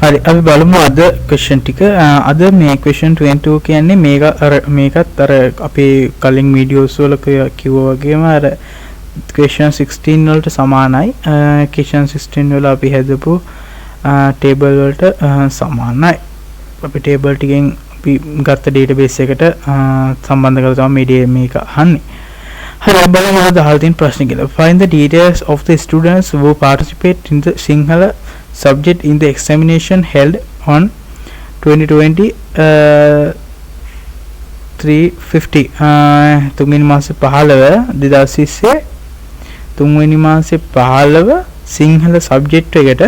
හරි අපි බලමු අද ක්වෙස්චන් ටික. අද මේ ක්වෙස්චන් 22 කියන්නේ මේකත් අර අපේ කලින් වීඩියෝස් වල කිව්වා වගේම අර ක්වෙස්චන් 16 වලට සමානයි. ක්වෙස්චන් 16 වල අපි හදපු ටේබල් වලට සමානයි. අපි ටේබල් ටිකෙන් අපි ගත්ත ඩේටාබේස් එකට සම්බන්ධ කරලා තමයි මේක අහන්නේ. හරි බලමු අද අහලා තියෙන ප්‍රශ්න කියලා. Find the details of the students who participate in the Sinhala subject in the examination held on 2020 350 තුන්වෙනි මාසේ 15 2020 තුන්වෙනි මාසේ 15 සිංහල සබ්ජෙක්ට් එකට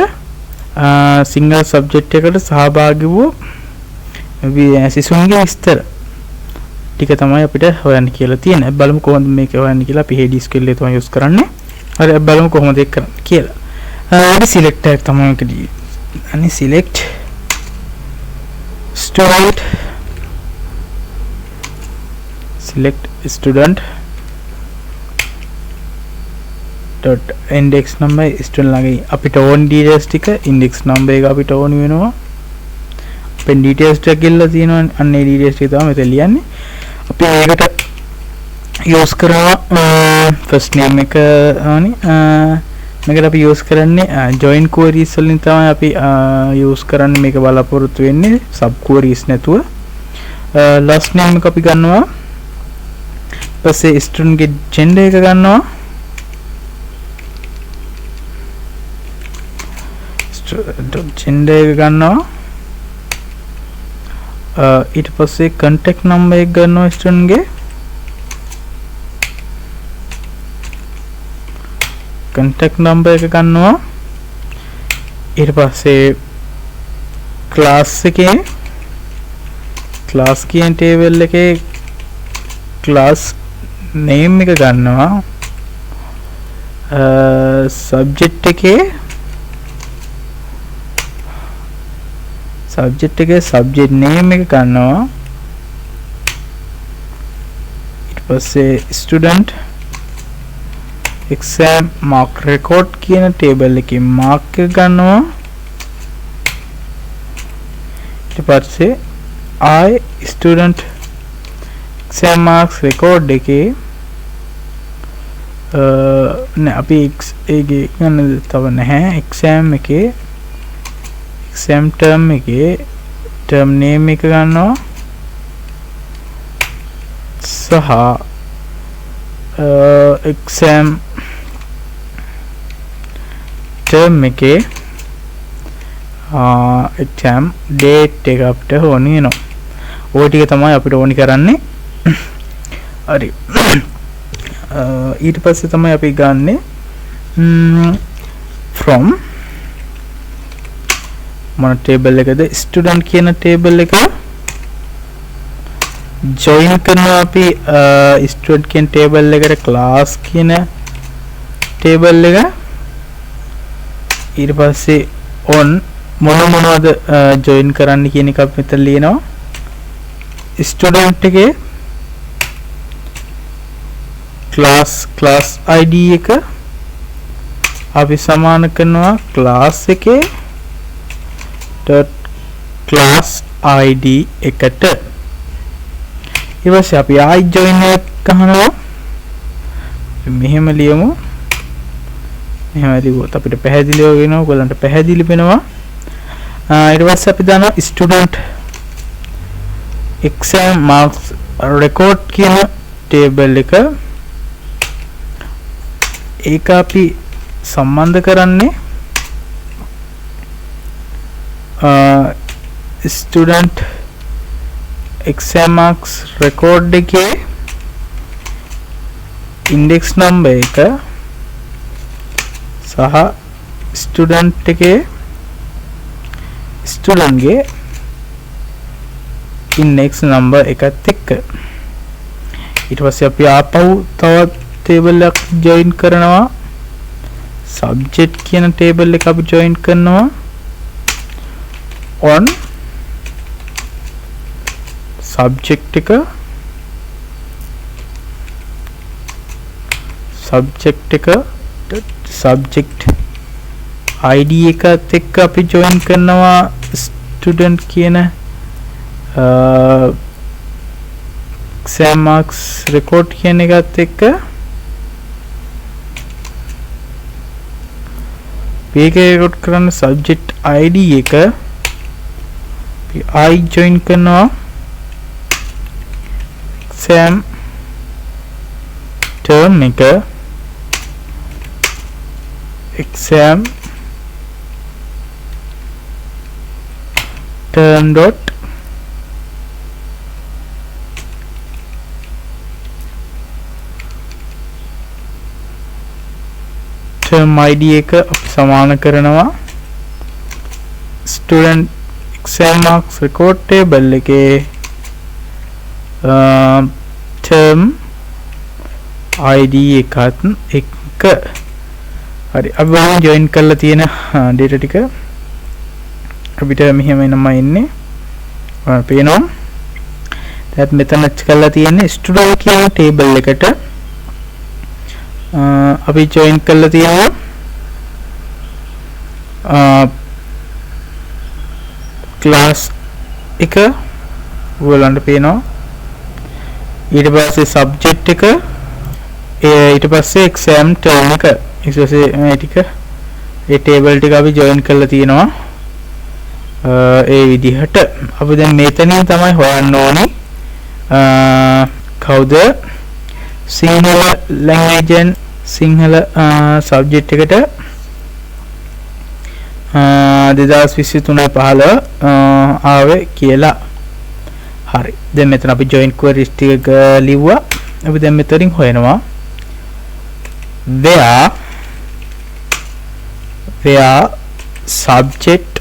සිංහල සබ්ජෙක්ට් එකට සහභාගී වූ සිසුන්ගේ විස්තර ටික තමයි අපිට හොයන්න කියලා තියෙන්නේ. බලමු කොහොමද මේක හොයන්නේ කියලා. අපි Hades skill එක තමයි යූස් කරන්නේ. හරි බලමු කොහොමද ඒක කරන්නේ කියලා. අපි select එක තමයි මේකදී. අනේ select student dot index number student ළඟ අපිට ඕන details ටික index number එක අපිට ඕන වෙනවා. අපේ details ටික කියලා තියෙනවා. අන්න ඒ details ටික තමයි මෙතන ලියන්නේ. අපි ඒකට use කරනවා first name එක ඕනි. මේකට අපි use කරන්නේ join queries වලින් තමයි අපි use කරන්නේ. මේක බලාපොරොත්තු වෙන්නේ sub queries නැතුව. last name එක අපි ගන්නවා. ඊපස්සේ student ගේ gender එක ගන්නවා. gender එක ගන්නවා. ඊට පස්සේ contact number එක ගන්නවා student ගේ. contact number එක ගන්නවා. ඊට පස්සේ class එකේ class කියන table එකේ class name එක ගන්නවා. subject එකේ subject name එක ගන්නවා. ඊට පස්සේ student exam mark record කියන table එකේ mark එක ගන්නවා. ඊට පස්සේ I student exam marks record එකේ නෑ අපි ඒකේ ගන්න තව නැහැ. exam එකේ exam term එකේ term name එක ගන්නවා. සහ exam term එකේ exam date එක අපිට ඕන වෙනවා. ඔය ටික තමයි අපිට ඕනි කරන්නේ. හරි. ඊට පස්සේ තමයි අපි ගන්නෙ from මොන table එකද student කියන table එක join කරනවා. අපි student කියන table එකට class කියන table එක. ඊට පස්සේ on මොනවද join කරන්න කියන එක අපි මෙතන ලියනවා. student එකේ class id එක අපි සමාන කරනවා class එකේ class id එකට. ඊපස්සේ අපි I join එක ගන්නවා. මෙහෙම ලියමු. මෙහෙම ලියුවොත් අපිට පැහැදිලිව වෙනවා. ඔයගලන්ට පැහැදිලි වෙනවා. ඊට පස්සේ අපි දානවා student exam marks record කියන table එක. ඒක අපි සම්බන්ධ කරන්නේ student exam marks record එකේ index number එක සහ student එකේ student ගේ index number එකත් එක්ක. ඊට පස්සේ අපි ආපහු තවත් table එකක් join කරනවා. subject කියන table එක අපි join කරනවා. on subject එක subject id එකත් එක්ක අපි join කරනවා student කියන exam marks record කියන එකත් එක්ක මේක record කරන්න subject id එක I join කරනවා exam term එක exam term dot term id එක අපි සමාන කරනවා student exam marks record table එකේ term id එකත් එක්ක හරි අපි බලමු join කරලා තියෙන data ටික අපිට මෙහෙම එනම ඉන්නේ පේනවා දැන් මෙතන කරලා තියෙන්නේ student කියන table එකට අපි join කරලා තියෙනවා class එක ඔයගලන්ට පේනවා ඊට පස්සේ subject එක ඊට පස්සේ exam term එක ඊට පස්සේ මේ ටික ඒ table ටික අපි join කරලා තියෙනවා ඒ විදිහට අපි දැන් මෙතනින් තමයි හොයන්න ඕනේ කවුද Sinhala language and Sinhala subject එකට 2023-15 ආවේ කියලා. හරි. දැන් මෙතන අපි join queries ටික ලිව්වා. අපි දැන් මෙතනින් හොයනවා where subject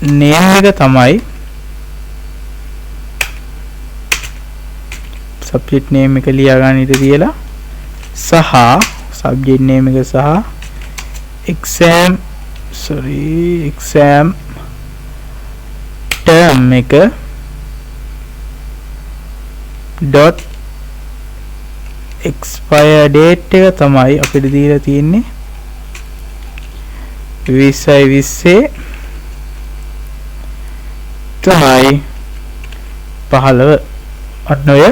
name එක තමයි subject name එක ලියා ගන්න ඉත තියලා සහ subject name එක සහ exam term එක dot expire date එක තමයි අපිට දීලා තියෙන්නේ 2020 තමයි 15 අන්නෝය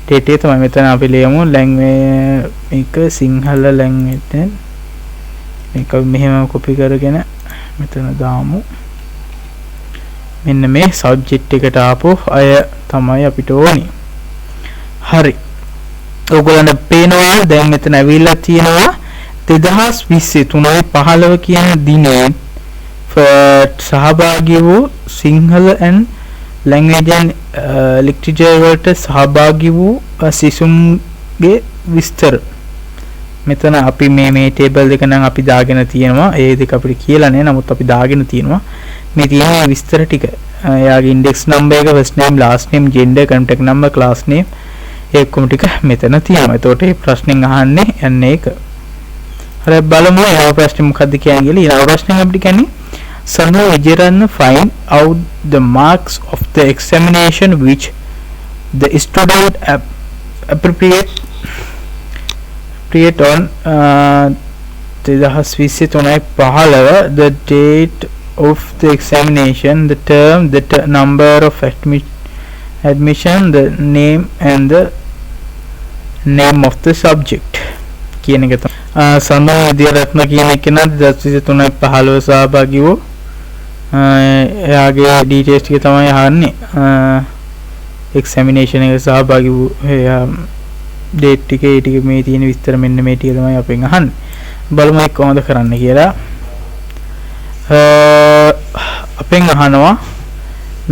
date එක තමයි මෙතන අපි ලියමු language මේක සිංහල language මේක මෙහෙම copy කරගෙන මෙතන දාමු මෙන්න මේ subject එකට ආපු අය තමයි අපිට ඕනි හරි ඔයගොල්ලන්ට පේනවා දැන් මෙතන ඇවිල්ලා තියෙනවා 2023 කියන දිනේ සහභාගී වූ Sinhala and language and literature වලට සහභාගී වූ සිසුන්ගේ විස්තර මෙතන අපි මේ table එක නම් අපි දාගෙන තියෙනවා ඒ දෙක අපිට කියලා නෑ නමුත් අපි දාගෙන තියෙනවා මේ තියෙන විස්තර ටික එයාගේ index number එක first name last name gender contact number class name ඒ ඔක්කොම ටික මෙතන තියෙනවා එතකොට මේ ප්‍රශ්නෙන් අහන්නේ යන්නේ ඒක හරි බලමු ඊළඟ ප්‍රශ්නේ මොකක්ද කියන්නේ කියලා ඊළඟ ප්‍රශ්නේ අපිට කියන්නේ Sanu Vijayaran find out the marks of the examination which the student appropriate on 2023 the date of the examination the term the number of admission the name and the name of the subject කියන එක තමයි Sanu Vijayaratna කියන කෙනා 2023 සහභාගී වූ එයාගේ details ටික තමයි අහන්නේ examination එක සහභාගී වූ එයා date ටික ඒ ටික මේ තියෙන විස්තර මෙන්න මේ ටික තමයි අපෙන් අහන්නේ බලමු ඒක කොහොමද කරන්න කියලා අපෙන් අහනවා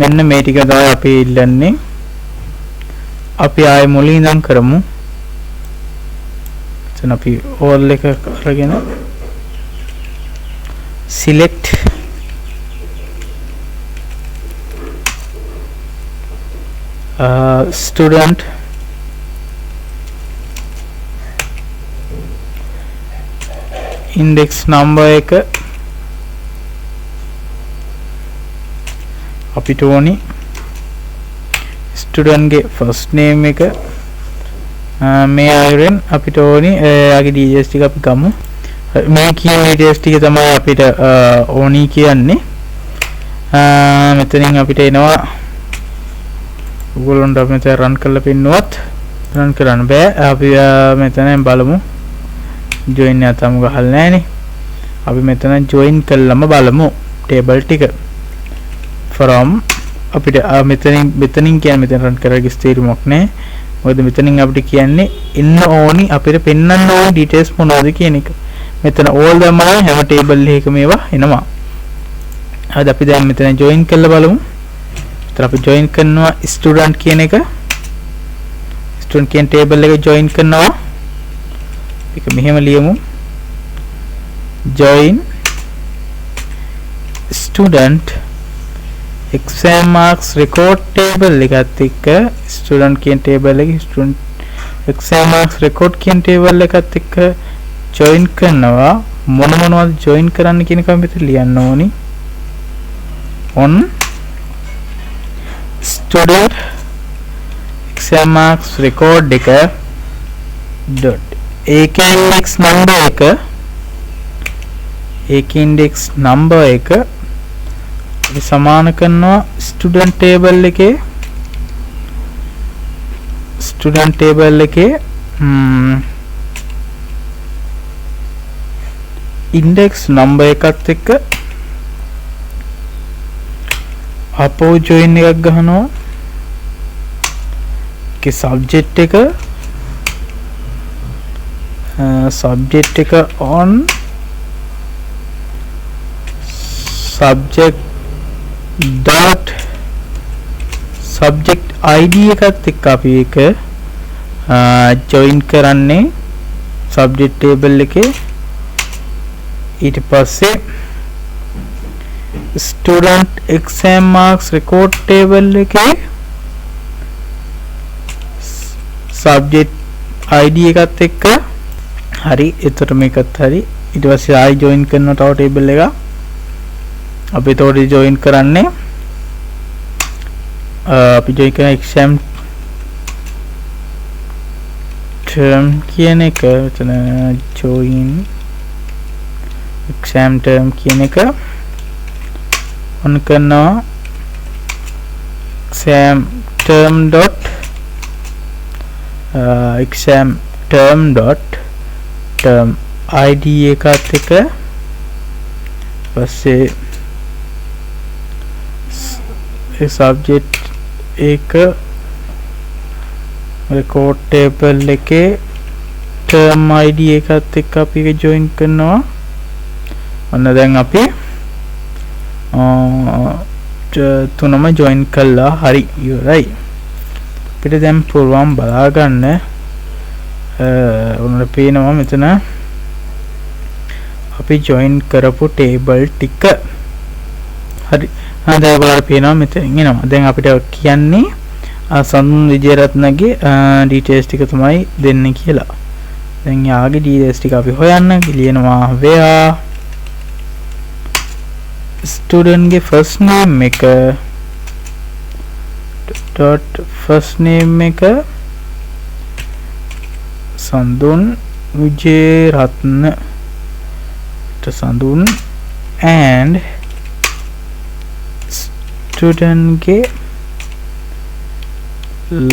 මෙන්න මේ ටික තමයි අපි ඉල්ලන්නේ අපි ආයෙ මුලින් ඉඳන් කරමු එතන අපි all එක අරගෙන select student index number එක අපිට ඕනි student ගේ first name එක මේ අයුරෙන් අපිට ඕනි එයාගේ details ටික අපි ගමු මේ කියන details ටික තමයි අපිට ඕනි කියන්නේ. මෙතනින් අපිට එනවා ඔයගොල්ලන්ට අපි මෙතන රන් කරලා පෙන්නුවත් රන් කරන්න බෑ. අපි මෙතන බලමු. join එක තාම ගහලා නැහැනේ. අපි මෙතන join කළාම බලමු table ටික. from අපිට මෙතනින් කියන්නේ මෙතන රන් කරගිස් තීරමක් නැහැ. මොකද මෙතනින් අපිට කියන්නේ ඉන්න ඕනි අපිට පෙන්වන්න ඕනි details මොනවද කියන එක. මෙතන all දැම්මම හැම table එකකම ඒවා එනවා. හරිද? අපි දැන් මෙතන join කරලා බලමු. මෙතන අපි join කරනවා student කියන එක. student කියන table එක join කරනවා. ඒක මෙහෙම ලියමු. join student exam marks record table එකත් එක්ක student කියන table එකේ student exam marks record කියන table එකත් එක්ක join කරනවා. මොනවද join කරන්න කියන එක මෙතන ලියන්න ඕනි. on student exam marks record එක dot ak index number එක ak index number එක අපි සමාන කරනවා student table එකේ index number එකත් එක්ක අපෝ join එකක් ගහනවා. ඒකේ subject එක on subject dot subject id එකත් එක්ක අපි ඒක join කරන්නේ subject table එකේ. ඊට පස්සේ student exam marks record table එකේ subject id එකත් එක්ක හරි. එතකොට මේකත් හරි. ඊට පස්සේ ආයි join කරනවා තව table එක. අපි එතකොට join කරන්නේ අපි join කරන exam term කියන එක. එතන join exam term කියන එක on කරනවා. exam term dot exam term dot term id එකත් එක්ක පස්සේ subject එක record table එකේ term id එකත් එක්ක අපි ඒක join කරනවා. ඔන්න දැන් අපි තුනම join කළා. හරි ඉවරයි. අපිට දැන් පුළුවන් බලා ගන්න ඔන්න පේනවා මෙතන අපි join කරපු table ටික. හරි. දැන් ඔයාලට පේනවා මෙතන එනවා. දැන් අපිට කියන්නේ සඳුන් විජේරත්නගේ details ටික තමයි දෙන්නේ කියලා. දැන් යාගේ details ටික අපි හොයන්න ලියනවා where student ගේ first name එක dot first name එක සඳුන් විජේරත්න සඳුන් and student ගේ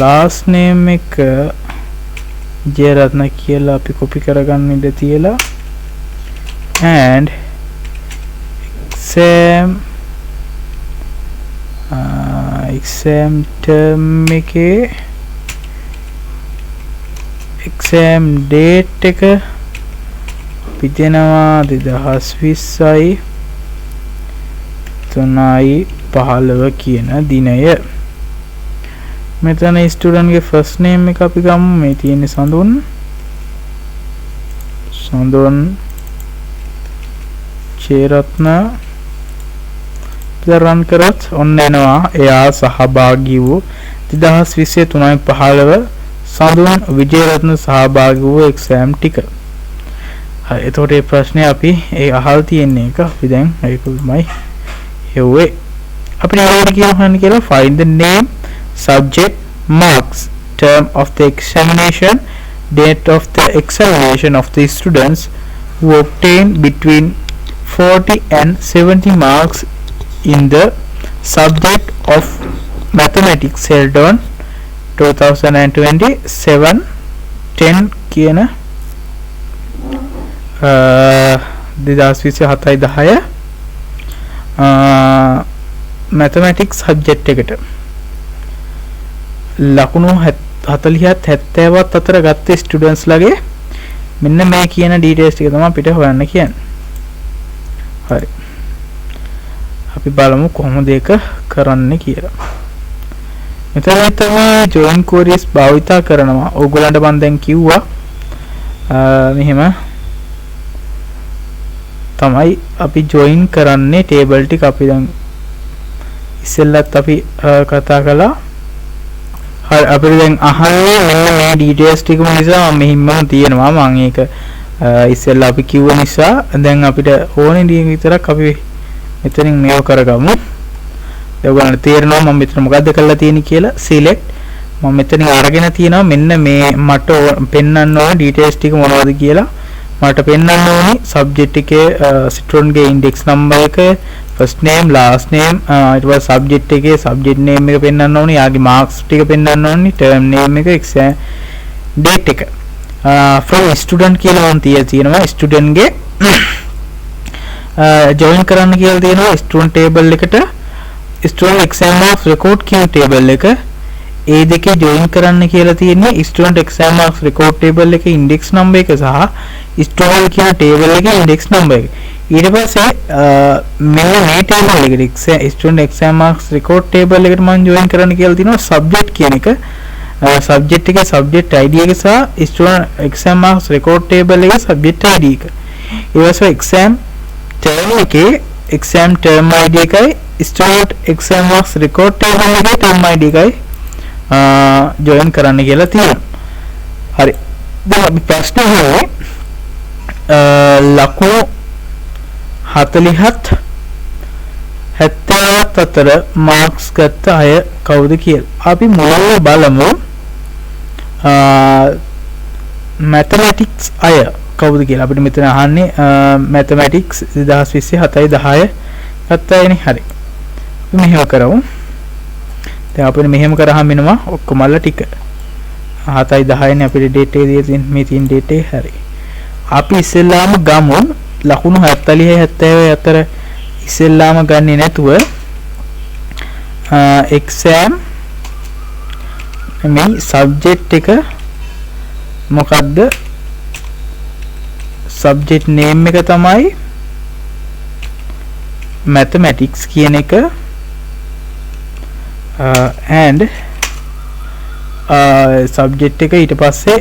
last name එක විජේරත්න කියලා අපි copy කරගන්න ඉඩ තියලා and exam term එකේ exam date එක අපි දෙනවා 2020යි 3/15 කියන දිනය. මෙතන ස්ටුඩන්ට් ගේ ෆස්ට් නේම් එක අපි ගමු. මේ තියෙන්නේ සඳුන් චේරත්න. රන් කරත් ඔන්න එනවා එයා සහභාගී වූ 2020 3/15 සඳුන් විජේරත්න සහභාගී වූ එක්සෑම් ටික. හරි. එතකොට මේ ප්‍රශ්නේ අපි ඒ අහල් තියෙන එක අපි දැන් ඒකමයි හෙව්වේ. අපිට ඒකට කියන්න කියලා find the name, subject, marks, term of the examination, date of the examination of the students, who obtained between 40 and 70 marks in the subject of mathematics held on 2027 10 කියන 2027 mathematics subject එකට ලකුණු 40ත් 70ත් අතර ගත්ත ස්ටුඩන්ට්ස් ලගේ මෙන්න මේ කියන details ටික තමයි අපිට හොයන්න කියන්නේ. හරි. අපි බලමු කොහොමද ඒක කරන්න කියලා. මෙතන තමයි join queries භාවිතා කරනවා. ඕගොල්ලන්ට මම දැන් කිව්වා මෙහෙම තමයි අපි join කරන්නේ table ටික අපි දැන් ඉස්සෙල්ලත් අපි කතා කළා. හරි අපිට දැන් අහන්නේ මෙන්න මේ ඩීටේල්ස් ටිකම නිසා මම මෙහින්ම තියෙනවා මම ඒක ඉස්සෙල්ලා අපි කිව්ව නිසා දැන් අපිට ඕනේ දේ විතරක් අපි මෙතනින් මේව කරගමු. ඔයගොල්ලන්ට තේරෙනවා මම මෙතන මොකද්ද කරලා තියෙන්නේ කියලා. select මම මෙතනින් අරගෙන තියෙනවා මෙන්න මේ මට පෙන්වන්න ඕන ඩීටේල්ස් ටික මොනවද කියලා. මට පෙන්වන්න ඕනේ subject එකේ student ගේ index number එක, first name, last name, ඊට පස්සේ subject එකේ subject name එක පෙන්වන්න ඕනේ, යාගේ marks ටික පෙන්වන්න ඕනේ, term name එක, exam date එක. from student කියලා මම තියෙනවා student ගේ join කරන්න කියලා තියෙනවා student table එකට student exam marks record කියන table එක. ඒ දෙකේ join කරන්න කියලා තියෙන්නේ student exam marks record table එකේ index number එක සහ student කියන table එකේ index number එක. ඊට පස්සේ මෙන්න මේ table එකට student exam marks record table එකට මම join කරන්න කියලා තියෙනවා subject කියන එක. subject එකේ subject id එක සහ student exam marks record table එකේ subject id එක. ඊට පස්සේ exam term එකේ exam term id එකයි student exam marks record table එකේ term id එකයි join කරන්න කියලා තියෙනවා. හරි. දැන් අපි ප්‍රශ්න අහන්නේ ලකුණු 40ත් 70ත් අතර මාර්ක්ස් ගත්ත අය කවුද කියලා. අපි මුලින්ම බලමු mathematics අය කවුද කියලා. අපිට මෙතන අහන්නේ mathematics 2020 7/10 ගත්ත අයනේ. හරි. අපි මෙහෙම කරමු. දැන් අපිට මෙහෙම කරාම වෙනවා ඔක්කොමල්ල ටික 7/10 නේ අපිට date එක දීලා තියෙන මේ තියෙන date එක. හරි. අපි ඉස්සෙල්ලාම ගමු ලකුණු 40 70 අතර ඉස්සෙල්ලාම ගන්නේ නැතුව exam මේ subject එක මොකද්ද subject name එක තමයි mathematics කියන එක and subject එක ඊට පස්සේ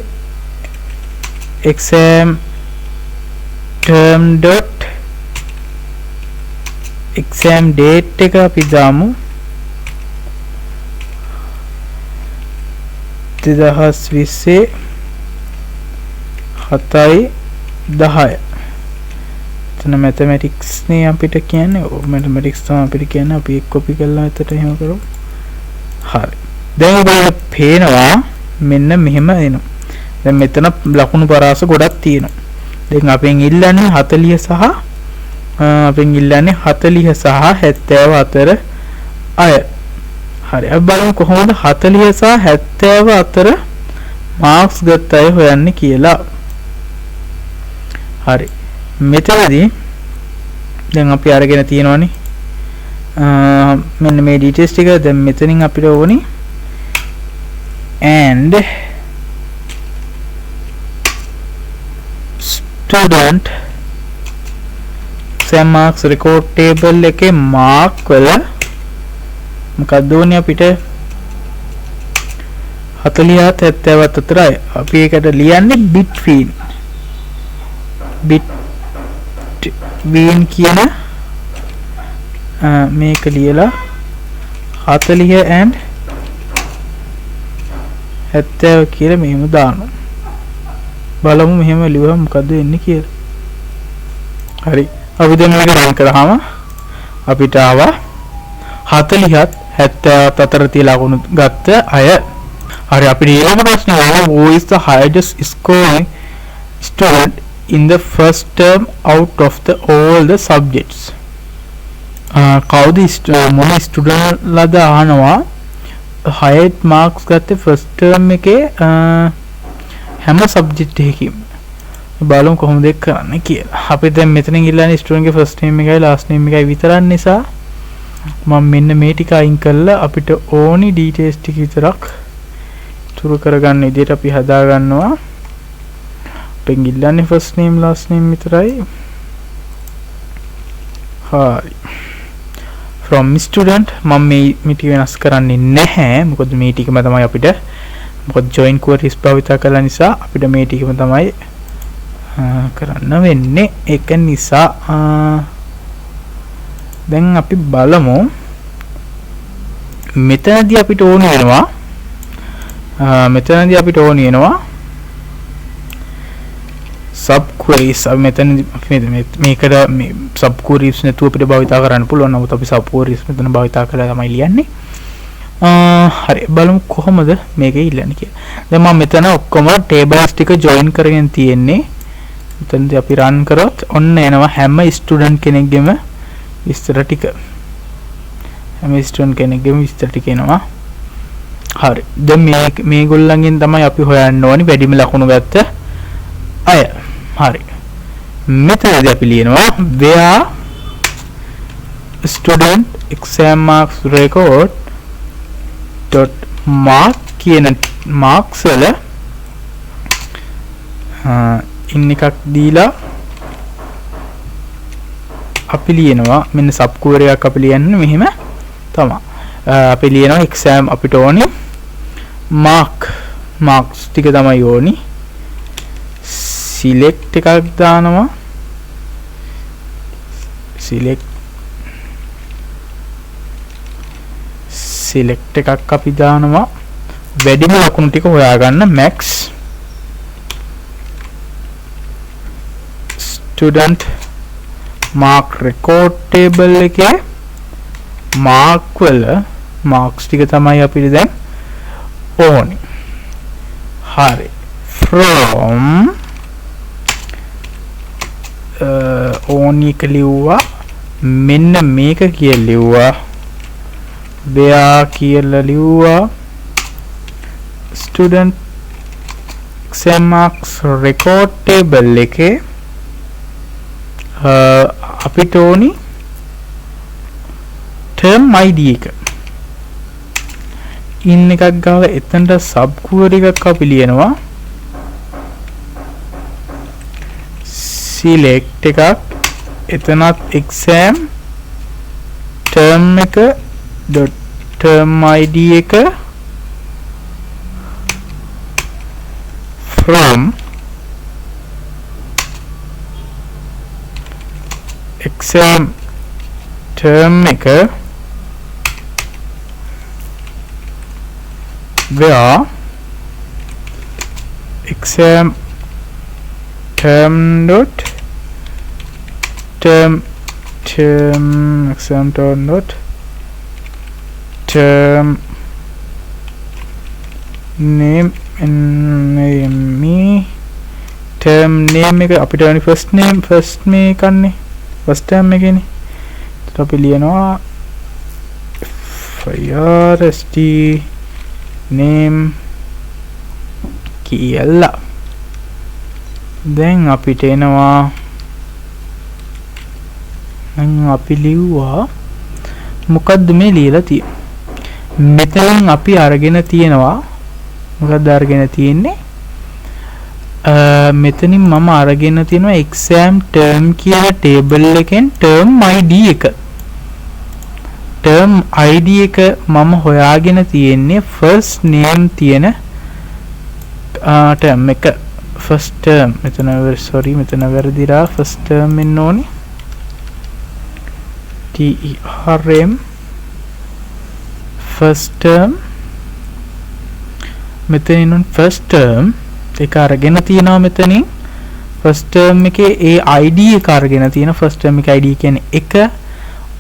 exam term dot exam date එක අපි දාමු 2020 7/10. එතන mathematics නේ අපිට කියන්නේ. mathematics තමයි අපිට කියන්නේ. අපි එක copy කරලා එතට එහෙම කරමු. හරි. දැන් ඔයාලට පේනවා මෙන්න මෙහෙම එනවා. දැන් මෙතන ලකුණු පරාස ගොඩක් තියෙනවා. දැන් අපෙන් ඉල්ලන්නේ 40 සහ 70 අතර අය. හරි. අපි බලමු කොහොමද 40 සහ 70 අතර මාර්ක්ස් ගත්ත අය හොයන්නේ කියලා. හරි. මෙතනදී දැන් අපි අරගෙන තියෙනවානේ මෙන්න මේ details ටික දැන් මෙතනින් අපිට ඕනේ and student exam marks record table එකේ mark වල මොකක්ද ඕනේ අපිට 40ත් 70ත් අතර අපි ඒකට ලියන්නේ between කියන මේක ලියලා 40 and 70 කියලා මෙහෙම දානවා. බලමු මෙහෙම ලියුවම මොකද වෙන්නේ කියලා. හරි. අපි දැන් මේක රන් කරාම අපිට ආවා 40ත් 70ත් අතර තියලා ලකුණු ගත්ත අය. හරි. අපිට ඊළඟ ප්‍රශ්නේ ආවා who is the highest scoring student in the first term out of the all the subjects. කවුද මොන ස්ටුඩන්ට් ලද අහනවා 6 මාර්ක්ස් ගත්තේ ෆස්ට් ටර්ම් එකේ හැම සබ්ජෙක්ට් එකකින්ම. බලමු කොහොමද ඒක කරන්නේ කියලා. අපි දැන් මෙතනින් ඉල්ලන්නේ ස්ටුඩන්ට් ගේ ෆස්ට් නේම් එකයි ලාස්ට් නේම් එකයි විතරක් නිසා මම මෙන්න මේ ටික අයින් කරලා අපිට ඕනි ඩීටේල්ස් ටික විතරක් තුරු කරගන්න විදිහට අපි හදා ගන්නවා. අපෙන් ඉල්ලන්නේ ෆස්ට් නේම් ලාස්ට් නේම් විතරයි. හරි. from student මම මේ ටික වෙනස් කරන්නේ නැහැ. මොකද මේ ටිකම තමයි අපිට මොකද join queries භාවිත කළා නිසා අපිට මේ ටිකම තමයි කරන්න වෙන්නේ. ඒක නිසා දැන් අපි බලමු මෙතනදී අපිට ඕන වෙනවා sub queries. මෙතන මේකට මේ sub queries නැතුව අපිට භාවිත කරන්න පුළුවන්. නමුත් අපි sub queries මෙතන භාවිත කරලා තමයි ලියන්නේ. හරි බලමු කොහොමද මේක ඉල්ලන්නේ කියලා. දැන් මම මෙතන ඔක්කොම tables ටික join කරගෙන තියෙන්නේ. මෙතනදී අපි run කරොත් ඔන්න එනවා හැම ස්ටුඩන්ට් කෙනෙක්ගෙම විස්තර ටික. එනවා. හරි. දැන් මේගොල්ලන්ගෙන් තමයි අපි හොයන්න ඕනි වැඩිම ලකුණු ගත්ත අය. හරි. මෙතනදී අපි ලියනවා where student exam marks record dot mark කියන marks වල ඉන්න එකක් දීලා අපි ලියනවා මෙන්න සබ් query එකක් අපි ලියන්නේ මෙහෙම තමයි. අපි ලියනවා exam අපිට ඕනි marks ටික තමයි ඕනි. select එකක් දානවා. select එකක් අපි දානවා. වැඩිම ලකුණු ටික හොයාගන්න max student mark record table එකේ mark වල marks ටික තමයි අපිට දැන් ඕනි. හරි. from ඕනි එක ලිව්වා මෙන්න මේක කියලා ලිව්වා where කියලා ලිව්වා student exam marks record table එකේ අපිට ඕනි term id එක ඉන්න එකක් ගාව එතනට sub query එකක් අපි ලියනවා. select එකක් එතනත් exam term එක dot term id එක from exam term එක where exam term dot term exam term dot term name term name එක අපිට ඕනි first මේ කන්නේ first term එකනේ. ඒත් අපි ලියනවා first name කියලා. දැන් අපිට එනවා අපි ලිව්වා මොකද්ද මේ ලියලා තියෙන්නේ. මෙතනින් අපි අරගෙන තියෙනවා මොකක්ද අරගෙන තියෙන්නේ මෙතනින් මම අරගෙන තියෙනවා exam term කියන table එකෙන් term id එක. term id එක මම හොයාගෙන තියෙන්නේ first name තියෙන term එක. first term මෙතන වැරදිලා first term එන්න ඕනි. term first term මෙතනින් first term එක අරගෙන තියෙනවා. මෙතනින් first term එකේ ඒ id එක අරගෙන තියෙනවා. first term එකේ id කියන්නේ 1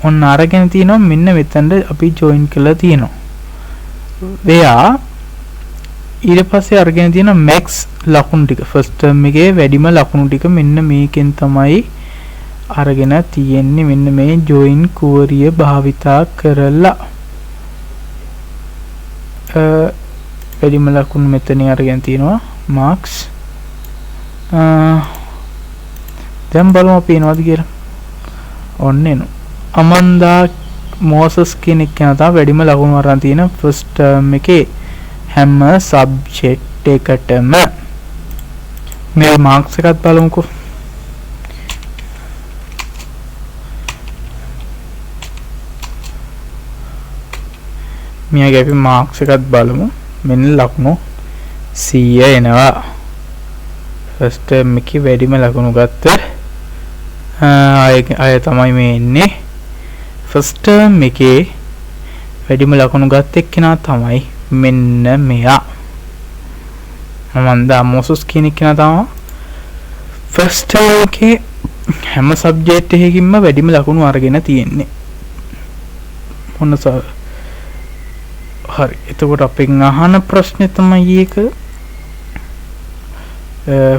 ඔන්න අරගෙන තියෙනවා. මෙන්න මෙතනට අපි join කරලා තියෙනවා. where ඊට පස්සේ අරගෙන තියෙන max ලකුණු ටික ෆස්ට් ටර්ම් එකේ වැඩිම ලකුණු ටික මෙන්න මේකෙන් තමයි අරගෙන තියෙන්නේ. මෙන්න මේ join query භාවිතා කරලා වැඩිම ලකුණු මෙතන අරගෙන තිනවා marks. දැන් බලමු අපි එනවද කියලා. ඔන්න එනවා. අමන්දා මොසස් කෙනෙක් යන තමයි වැඩිම ලකුණු අරන් තියෙන ෆස්ට් ටර්ම් එකේ හැම සබ්ජෙක්ට් එකටම. මේ මාක්ස් එකත් බලමුකෝ. මෙයාගේ අපි මාක්ස් එකත් බලමු. මෙන්න ලකුණු 100 එනවා. ෆස්ට් ටර්ම් එකේ වැඩිම ලකුණු ගත්ත අය තමයි මේ ඉන්නේ. ෆස්ට් ටර්ම් එකේ වැඩිම ලකුණු ගත්ත එක්කෙනා තමයි මෙන්න මෙයා. අමන්දා මොසස් කියන එක්කෙනා තමයි ෆස්ට් ටර්ම් එකේ හැම සබ්ජෙක්ට් එකකින්ම වැඩිම ලකුණු අරගෙන තියෙන්නේ. මොන හරි. එතකොට අපෙන් අහන ප්‍රශ්නේ තමයි ඒක.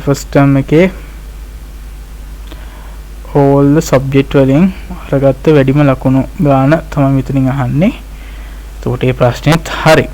ෆස්ට් ටර්ම් එකේ all the subject වලින් අරගත්ත වැඩිම ලකුණු ගාන තමයි මෙතනින් අහන්නේ. එතකොට මේ ප්‍රශ්නේත් හරි.